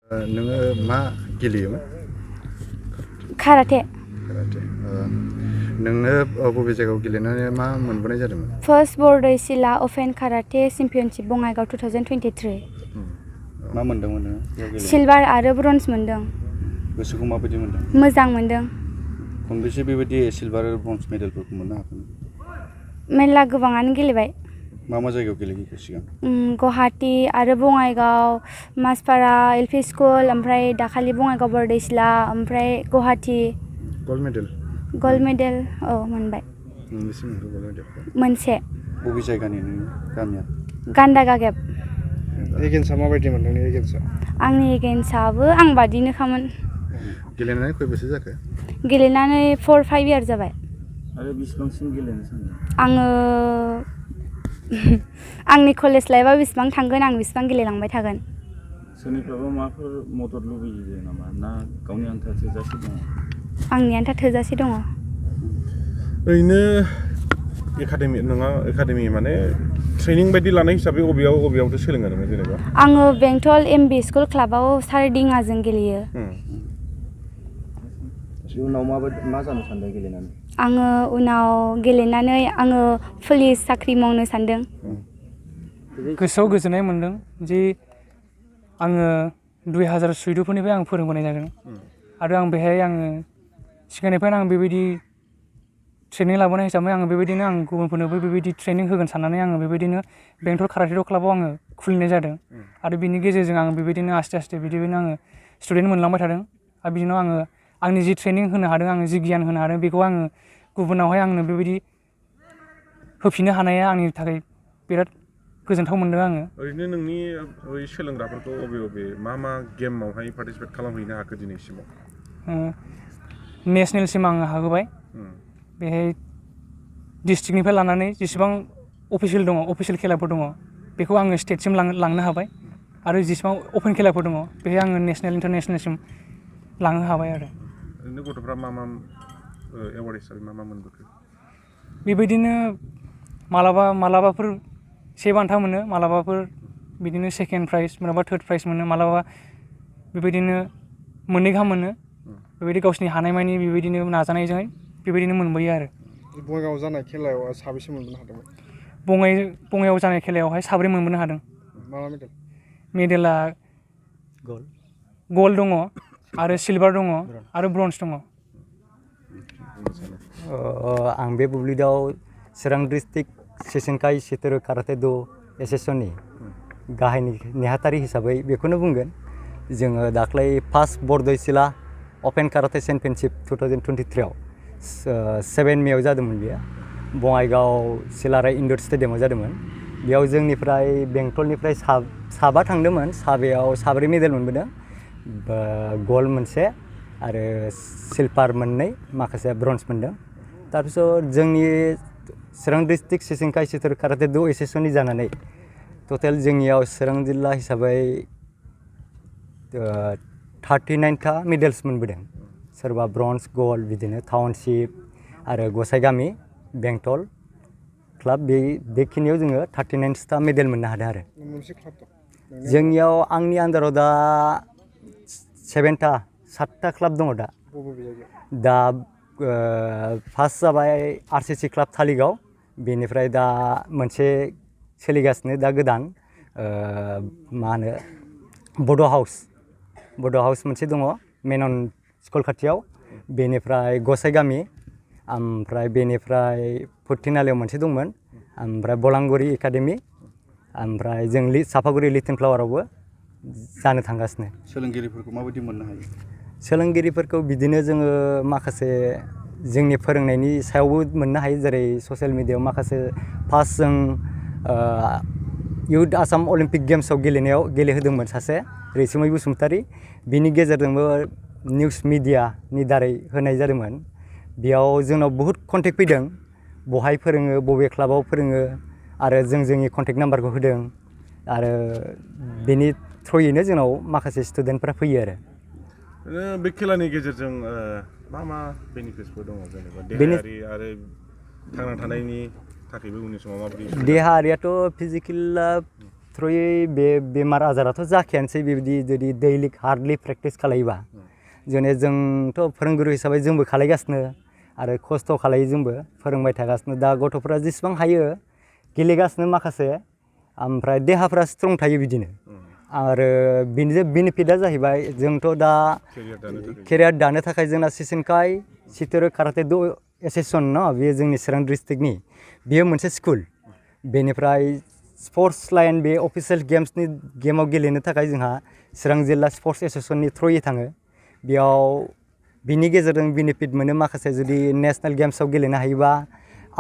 नोङो मा गेलेयोमोन? काराटे। नोंनो बबे जायगायाव गेलेनानै मा मोनबोनाय जादोंमोन? First Bordoisila Open Karate Championship Bongaigaon 2023। मा मोनदोंमोन नोङो? सिलभार आरो ब्रन्ज मोनदों। गोसोखौ माबायदि मोनदों? मोजां मोनदों। खनबेसे बेबायदि सिलभार आरो ब्रन्ज मेडेलफोरखौ मोननो हाखो? मेरला गोबाङानो गेलेबाय। मा जायगायाव गेलेहैखो सिगां? गुवाहाटी आरो बङाइगाव, मासपारा एलपि स्कुल, ओमफ्राय दाखालि बङाइगाव बरदैसिला, ओमफ्राय Guwahati. Gold medal? Gold medal औ मोनबाय। मोनबेसे मोनखो गल्ड मेडेलखौ? मोनसे। बबे जायगानि नोंनि गामिया? गान्दा गागेब। एगेन्सआ माबायदि मोनदों नोंनि एगेन्सआ? आंनि एगेन्सआबो आं बादिनोखामोन। गेलेनानै खय बोसोर जाखो? गेलेनानै 4-5 इयार जाबाय। आरो बेसेबांसिम गेलेनो सानदों? आङो आंनि कलेज लाइफआ बेसेबां थांगोन आं बेसेबां गेलेलांबाय थागोन। सोरनिफ्रायबा माबाफोर मदद लुबैयो नामा? ना गावनि आन्था थोजासे दङ? आंनि आन्था थोजासे दङ। ओरैनो एकाडेमि माने ट्रेनिं बायदि लानाय हिसाबै अबेयावथो सोलोङो नोङो जेनेबा? आङो बेंटल एमबि स्कुल क्लाबाव सारदिङाजों गेलेयो। उनाव मा जानो सानदों गेलेनानै? आङो उनाव गेलेनानै आङो पुलिस साख्रि मावनो सानदों। गोसोआव गोजोननाय मोनदों जे आङो 2014 आं फोरोंबोनाय जादों आरो आं बेहाय सिगांनिफ्रायनो आं बेबायदि ट्रेनिं लाबोनाय हिसाबै आङो बेबायदिनो आं गुबुनफोरनोबो बेबायदि ट्रेनिं होगोन साननानै आङो बेबायदिनो बेंटल काराटे क्लाबाव आङो खुलिनाय जादों आरो बिनि गेजेरजों आङो बेबायदिनो आस्ते बिदिनो आङो स्टुडेन्ट मोनलांबाय थादों आरो बिदिनो आङो आंनि जि ट्रेनिं होनो हादों आङो जि गियान होनो हादों बेखौ आङो गुबुनावहाय आंनो बेबायदि होफिननो हानाया आंनि थाखाय बिराद गोजोनथाव मोनदों आङो। ओरैनो नोंनि सोलोंग्राफोरखौ बबे मा गेमावहाय पार्टिसिपेट खालामहैनो हाखो दिनैसिमाव? नेसनेलसिम आङो हाबोबाय। बेहाय डिस्ट्रिक्टनिफ्राय लानानै जेसेबां अफिसियेल खेलाफोर दङ बेखौ आङो स्टेटसिम लांनो हाबाय आरो जेसेबां अपेन खेलाफोर दङ बेहाय आङो नेसनेल इन्टारनेसनेलसिम लांनो हाबाय आरो। ओरैनो गथ'फ्रा मा एवार्ड हिसाबै मा मोनबोखो? बेबायदिनो मालाबाफोर से बान्था मोनो, मालाबाफोर बिदिनो सेकेन्ड प्राइज, मालाबा थार्ड प्राइज मोनो, मालाबा बेबायदिनो मोननै गाहाम मोनो। बेबायदि गावसिनि हानायमानि बेबायदिनो नाजानायजों बेबायदिनो मोनबोयो आरो। बङाइगाव जानाय खेलायाव साबेसे मोनबोनो हादोंमोन? बङाइगाव जानाय खेलायावहाय 3 मोनबोनो हादों। मा मेडेल? मेडेला गल्ड दङ आरो सिलभार दङ आरो ब्रन्ज दङ। आं बे बुब्लियाव चिरां डिस्ट्रिक्ट सेशनकाई शिट'रु काराटे Do-Associationनि गाहायनि नेहाथारि हिसाबै बेखौनो बुंगोन जोङो दाख्लै फार्स्ट बरद'इसिला अपेन काराटे चेम्पियनशिप 2023 आव 7 मेआव जादोंमोन बेयो बङाइगाव सिलाराय इनडोर स्टेडियामाव जादोंमोन। बेयाव जोंनिफ्राय बेंटलनिफ्राय साबा थांदोंमोन, साबायाव 3 मेडेल मोनबोदों, गल्ड मोनसे आरो सिलभार मोननै, माखासे ब्रन्ज मोनदों। तारपिছত जोंनि चिरां डिस्ट्रिक्ट सेशनकाई शिट'रु काराटे Do-Associationनि जानानै टटेल जोंनियाव चिरां जिल्ला हिसाबै 39टा मेडेल्स मोनबोदों। सोरबा ब्रन्ज, गल्ड बिदिनो टाउनशिप आरो गसाइगामि बेंटल क्लाब बेखिनियाव जोङो 39टा मेडेल मोननो हादों आरो। जोंनियाव आंनि आन्दाराव दा 7टा क्लाब दङ दा। दा फार्स्ट जाबाय RCC क्लाब थालिगाव, बेनिफ्राय दा मोनसे सोलिगासिनो दा गोदान मा होनो बड' हाउस मोनसे दङ मेनन स्कुल खाथियाव, बेनिफ्राय गसाइगामि, ओमफ्राय बेनिफ्राय फुथिनालियाव मोनसे दंमोन, ओमफ्राय बलांगुरि एकाडेमि, ओमफ्राय जों सापागुरि लिटिल फ्लावारावबो जानो थांगासिनो। सोलोंगिरिफोरखौ माबायदि मोननो हायो? सोलोंगिरिफोरखौ बिदिनो जोङो माखासे जोंनि फोरोंनायनि सायावबो मोननो हायो, जेरै ससियेल मिडियायाव माखासे फार्स्ट जों इउथ आसाम अलिम्पिक गेम्सआव गेलेहोदोंमोन सासे रैसुमै बसुमतारी, बिनि गेजेरजोंबो निउस मिडियानि दारै होनाय जादोंमोन। बेयाव जोंनाव बहुद कन्टेक्ट फैदों, बहाय फोरोङो, बबे क्लाबाव फोरोङो, आरो जोंनि कन्टेक्ट नाम्बारखौ होदों आरो बेनि थ्रुयैनो जोंनाव माखासे स्टुडेन्टफोरा फैयो आरो। बे खेलानि गेजेरजों मा बेनिफिट्सफोर दङ जेनेबा देहायारि आरो थांना थानायनि थाखायबो उननि समाव माबायदि? देहायारियाथ' फिजिकेला थ्रुयै बे बेमार आजाराथ' जाखायानोसै बेबायदि जुदि दैलि हार्डलि प्रेक्टिस खालायोबा जेने जोंथ' फोरोंगुरु हिसाबै जोंबो खालायगासिनो आरो खस्थ' खालायो जोंबो फोरोंबाय थागासिनो दा गथ'फोरा जेसेबां हायो गेलेगासिनो माखासे ओमफ्राय देहाफ्रा स्ट्रं थायो बिदिनो आरो बिनि बेनिफिटआ जाहैबाय जोंथ' दा केरियार दानो थाखाय जोंना सेशनकाइ शित'-रु काराटे द' एस'सिएशन न बेयो जोंनि चिरां डिस्ट्रिक्टनि बेयो मोनसे स्कुल बेनिफ्राय स्पर्ट्स लाइन बे अफिसियेल गेमाव गेलेनो थाखाय जोंहा चिरां जिल्ला स्पर्ट्स एस'सिएशननि थ्रुयै थाङो बेयाव बिनि गेजेरजों बेनिफिट मोनो माखासे जुदि नेशनेल गेम्सआव गेलेनो हायोबा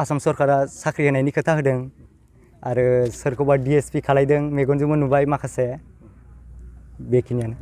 आसाम सरकारा साख्रि होनायनि खोथा होदों आरो सोरखौबा DSP खालायदों मेगनजोंबो नुबाय माखासे बेखिनियानो